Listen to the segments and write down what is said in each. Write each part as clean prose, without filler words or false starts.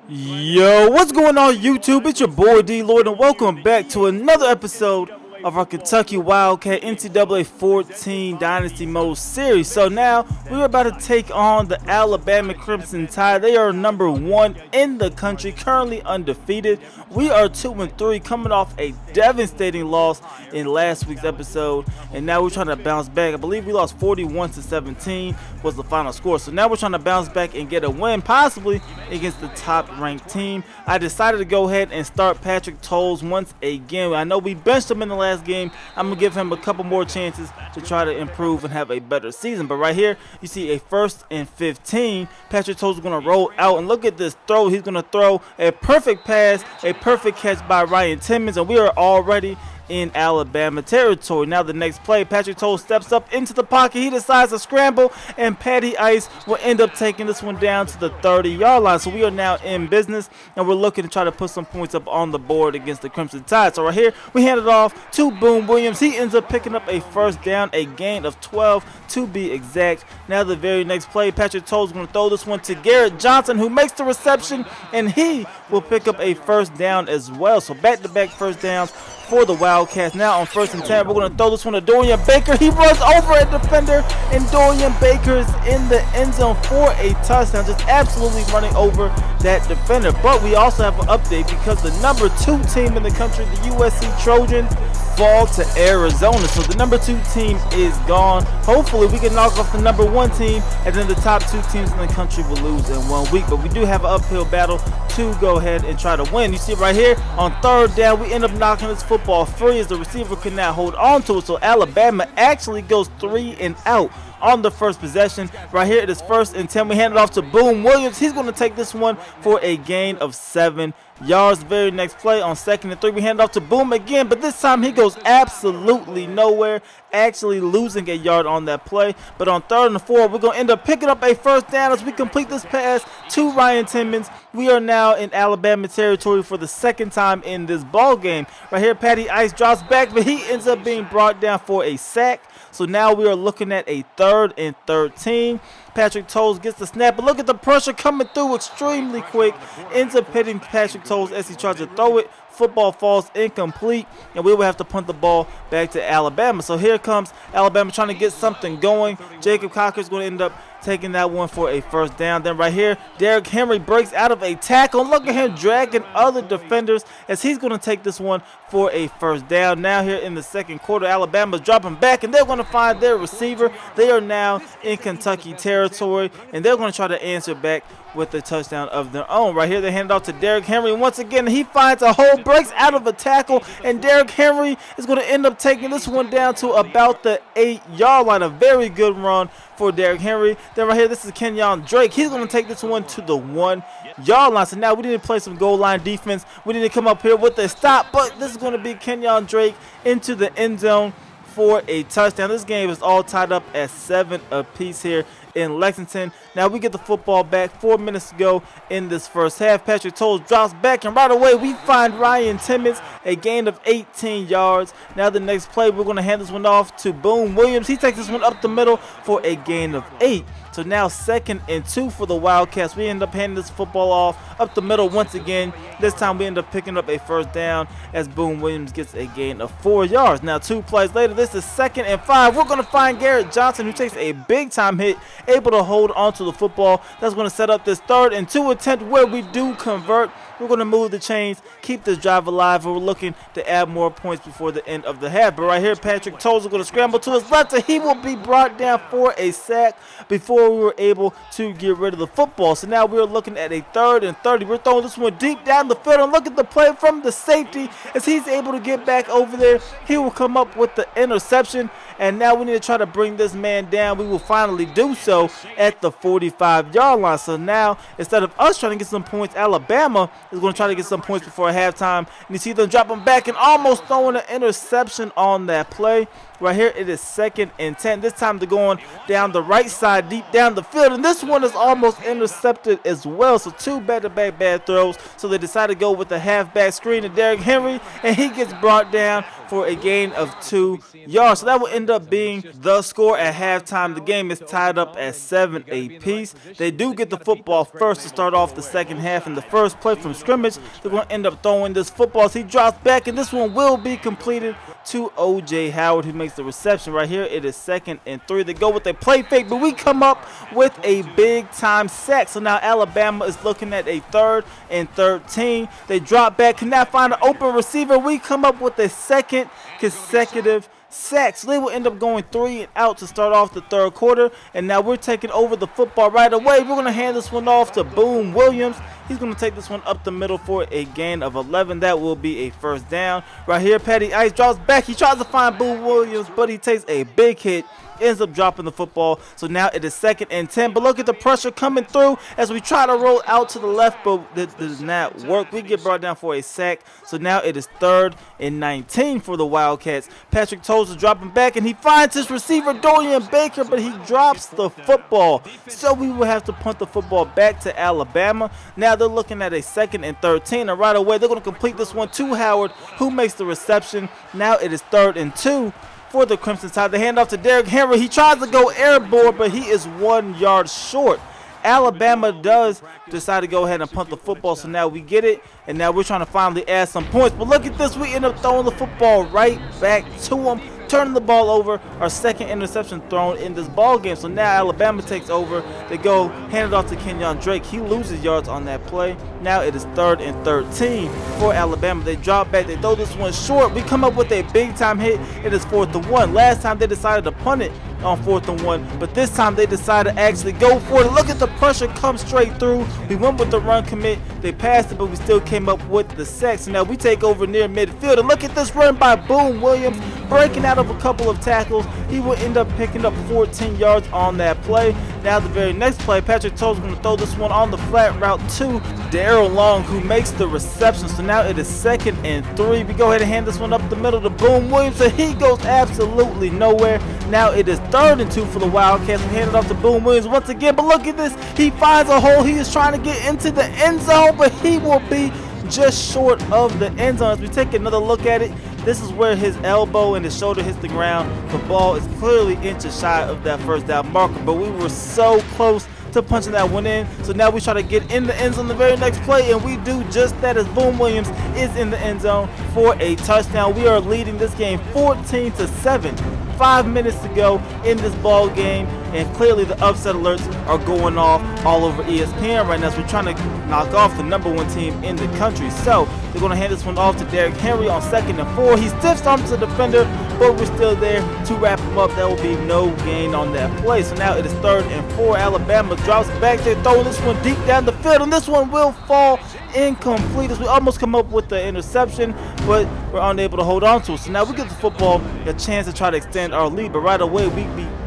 Yo, what's going on YouTube? It's your boy DLloyd and welcome back to another episode of our Kentucky Wildcat NCAA 14 Dynasty Mode series. So now we're about to take on the Alabama Crimson Tide. They are number 1 in the country, currently undefeated. We are 2-3, coming off a devastating loss in last week's episode, and now we're trying to bounce back. I believe we lost 41-17 was the final score. So now we're trying to bounce back and get a win, possibly against the top-ranked team. I decided to go ahead and start Patrick Towles once again. I know we benched him in the last game. I'm gonna give him a couple more chances to try to improve and have a better season. But right here, you see a 1st and 15. Patrick Towles is gonna roll out, and look at this throw. He's gonna throw a perfect pass, a perfect catch by Ryan Timmons, and we are already in Alabama territory. Now the next play, Patrick Towles steps up into the pocket. He decides to scramble, and Patty Ice will end up taking this one down to the 30-yard line. So we are now in business, and we're looking to try to put some points up on the board against the Crimson Tide. So right here, we hand it off to Boom Williams. He ends up picking up a first down, a gain of 12 to be exact. Now the very next play, Patrick Towles is going to throw this one to Garrett Johnson, who makes the reception, and he will pick up a first down as well. So back-to-back first downs for the Wildcats. Now on 1st and 10, we're going to throw this one to Dorian Baker. He runs over a defender, and Dorian Baker is in the end zone for a touchdown, just absolutely running over that defender. But we also have an update because the number 2 team in the country, the USC Trojans, fall to Arizona. So the number 2 team is gone. Hopefully we can knock off the number 1 team, and then the top 2 teams in the country will lose in 1 week. But we do have an uphill battle to go ahead and try to win. You see right here, on 3rd down, we end up knocking this football free as the receiver could not hold on to it. So Alabama actually goes 3 and out on the first possession. Right here it is 1st and 10. We hand it off to Boom Williams. He's going to take this one for a gain of 7 yards. The very next play, on 2nd and 3, we hand it off to Boom again, but this time he goes absolutely nowhere, actually losing a yard on that play. But on 3rd and 4, we're going to end up picking up a first down as we complete this pass to Ryan Timmons. We are now in Alabama territory for the 2nd time in this ball game. Right here, Patty Ice drops back, but he ends up being brought down for a sack. So now we are looking at a 3rd and 13. Patrick Towles gets the snap, but look at the pressure coming through extremely quick. Ends up hitting Patrick Towles as he tries to throw it. Football falls incomplete, and we will have to punt the ball back to Alabama. So here comes Alabama trying to get something going. Jacob Cocker is going to end up taking that one for a first down. Then right here, Derrick Henry breaks out of a tackle. Look at him dragging other defenders as he's going to take this one for a first down. Now here in the 2nd quarter, Alabama's dropping back, and they're going to find their receiver. They are now in Kentucky territory, and they're going to try to answer back with a touchdown of their own. Right here, they hand it off to Derrick Henry. Once again, he finds a hole, breaks out of a tackle, and Derrick Henry is going to end up taking this one down to about the 8-yard line. A very good run for Derrick Henry. Then right here, this is Kenyon Drake. He's going to take this one to the 1-yard line. So now we need to play some goal line defense. We need to come up here with a stop, but this is going to be Kenyon Drake into the end zone for a touchdown. This game is all tied up at 7 apiece here in Lexington. Now we get the football back, 4 minutes to go in this first half. Patrick Towles drops back, and right away we find Ryan Timmons, a gain of 18 yards. Now the next play, we're going to hand this one off to Boom Williams. He takes this one up the middle for a gain of 8. So now 2nd and 2 for the Wildcats. We end up handing this football off up the middle once again. This time we end up picking up a first down as Boom Williams gets a gain of 4 yards. Now 2 plays later, this is 2nd and 5. We're going to find Garrett Johnson, who takes a big time hit, able to hold onto the football. That's going to set up this 3rd and 2 attempt where we do convert. We're going to move the chains, keep this drive alive, and we're looking to add more points before the end of the half. But right here, Patrick Towles is going to scramble to his left, and he will be brought down for a sack before we were able to get rid of the football. So now we're looking at a 3rd and 30. We're throwing this one deep down the field, and look at the play from the safety as he's able to get back over there. He will come up with the interception, and now we need to try to bring this man down. We will finally do so at the 45-yard line. So now, instead of us trying to get some points, Alabama is going to try to get some points before halftime. And you see them dropping back and almost throwing an interception on that play. Right here, it is 2nd and 10. This time they're going down the right side, deep down the field. And this one is almost intercepted as well. So 2 back-to-back bad throws. So they decide to go with the halfback screen to Derrick Henry. And he gets brought down for a gain of 2 yards. So that will end up being the score at halftime. The game is tied up at 7 apiece. They do get the football first to start off the second half. In the first play from scrimmage, they're going to end up throwing this football as he drops back, and this one will be completed to O.J. Howard, who makes the reception. Right here, it is 2nd and 3. They go with a play fake, but we come up with a big-time sack. So now Alabama is looking at a 3rd and 13. They drop back, cannot find an open receiver. We come up with a 2nd consecutive sack. So they will end up going 3 and out to start off the 3rd quarter. And now we're taking over the football right away. We're going to hand this one off to Boone Williams. He's going to take this one up the middle for a gain of 11. That will be a first down. Right here, Patty Ice drops back. He tries to find Boone Williams, but he takes a big hit. Ends up dropping the football. So now it is 2nd and 10. But look at the pressure coming through as we try to roll out to the left, but that does not work. We get brought down for a sack. So now it is 3rd and 19 for the Wildcats. Patrick Toles is dropping back, and he finds his receiver, Dorian Baker, but he drops the football. So we will have to punt the football back to Alabama. Now they're looking at a 2nd and 13, and right away they're going to complete this one to Howard, who makes the reception. Now it is 3rd and 2 for the Crimson Tide. The handoff to Derrick Henry. He tries to go airborne, but he is 1 yard short. Alabama does decide to go ahead and punt the football, so now we get it, and now we're trying to finally add some points. But look at this. We end up throwing the football right back to him, turning the ball over. Our 2nd interception thrown in this ball game. So now Alabama takes over. They go hand it off to Kenyon Drake. He loses yards on that play. Now it is 3rd and 13 for Alabama. They drop back. They throw this one short. We come up with a big-time hit. It is 4th and 1. Last time they decided to punt it on 4th and 1, but this time they decided to actually go for it. Look at the pressure come straight through. We went with the run commit. They passed it, but we still came up with the sack. So now we take over near midfield, and look at this run by Boone Williams, breaking out of a couple of tackles. He will end up picking up 14 yards on that play. Now the very next play, Patrick Toles is going to throw this one on the flat route to Darrell Long, who makes the reception. So now it is 2nd and 3. We go ahead and hand this one up the middle to Boone Williams, and he goes absolutely nowhere. Now it is 3rd and 2 for the Wildcats. We hand it off to Boone Williams once again, but look at this. He finds a hole. He is trying to get into the end zone, but he will be just short of the end zone. As we take another look at it, this is where his elbow and his shoulder hits the ground. The ball is clearly inches shy of that first down marker, but we were so close to punching that one in. So now we try to get in the end zone the very next play, and we do just that as Boone Williams is in the end zone for a touchdown. We are leading this game 14-7. 5 minutes to go in this ball game, and clearly the upset alerts are going off all over ESPN right now as we're trying to knock off the #1 team in the country. So they're going to hand this one off to Derrick Henry on 2nd and 4. He stiffs onto the defender, but we're still there to wrap him up. There will be no gain on that play. So now it is 3rd and 4. Alabama drops back. They're throwing this one deep down the field, and this one will fall incomplete as we almost come up with the interception, but we're unable to hold on to it. So now we give the football a chance to try to extend our lead, but right away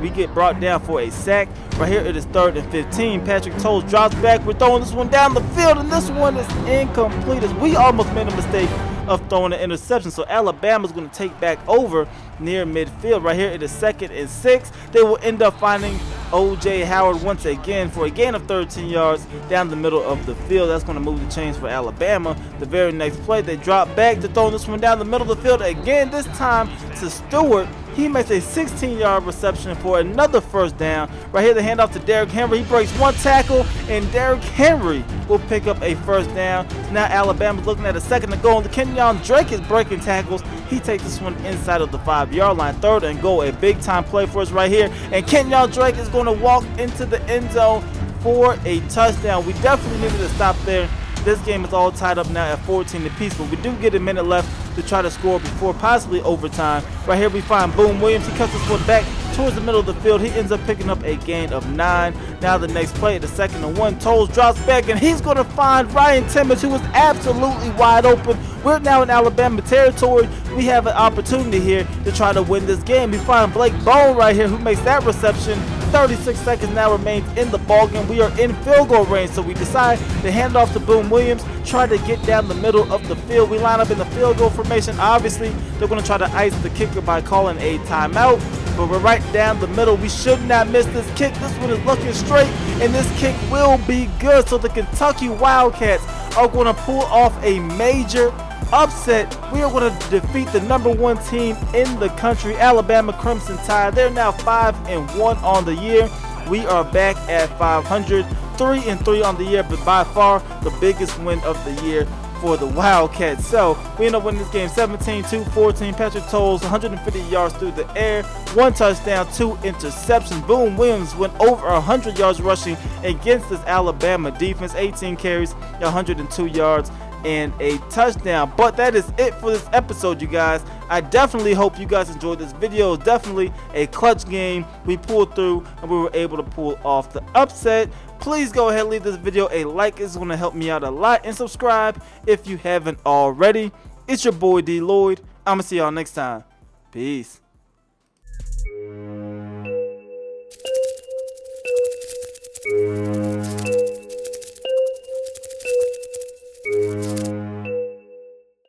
we get brought down for a sack. Right here it is 3rd and 15. Patrick Toles drops back. We're throwing this one down the field, and this one is incomplete as we almost made a mistake of throwing an interception. So Alabama's going to take back over near midfield. Right here it is 2nd and 6. They will end up finding O.J. Howard once again for a gain of 13 yards down the middle of the field. That's going to move the chains for Alabama. The very next play, they drop back to throw this one down the middle of the field again, this time to Stewart. He makes a 16-yard reception for another first down. Right here, the handoff to Derrick Henry. He breaks one tackle, and Derrick Henry will pick up a first down. Now Alabama's looking at a 2nd to go, and Kenyon Drake is breaking tackles. He takes this one inside of the 5-yard line. 3rd and goal, a big-time play for us right here. And Kenyon Drake is going to walk into the end zone for a touchdown. We definitely needed to stop there. This game is all tied up now at 14 apiece, but we do get a minute left to try to score before possibly overtime. Right here we find Boone Williams. He cuts this one back towards the middle of the field. He ends up picking up a gain of 9. Now the next play, the 2nd and 1. Toles drops back, and he's going to find Ryan Timmons, who is absolutely wide open. We're now in Alabama territory. We have an opportunity here to try to win this game. We find Blake Bone right here, who makes that reception. 36 seconds now remains in the ballgame. We are in field goal range, so we decide to hand off to Boone Williams, try to get down the middle of the field. We line up in the field goal formation. Obviously, they're going to try to ice the kicker by calling a timeout, but we're right down the middle. We should not miss this kick. This one is looking straight, and this kick will be good. So the Kentucky Wildcats are going to pull off a major upset. We are going to defeat the #1 team in the country, Alabama Crimson Tide. They're now 5-1 on the year. We are back at 500, 3-3 on the year, but by far the biggest win of the year for the Wildcats. So we end up winning this game 17-14. Patrick Tolles 150 yards through the air, 1 touchdown, 2 interceptions. Boone Williams went over 100 yards rushing against this Alabama defense, 18 carries, 102 yards and a touchdown. But that is it for this episode, you guys. I definitely hope you guys enjoyed this video. It was definitely a clutch game. We pulled through and we were able to pull off the upset. Please go ahead and leave this video a like. It's going to help me out a lot, and subscribe if you haven't already. It's your boy D Lloyd. I'm gonna see y'all next time. Peace.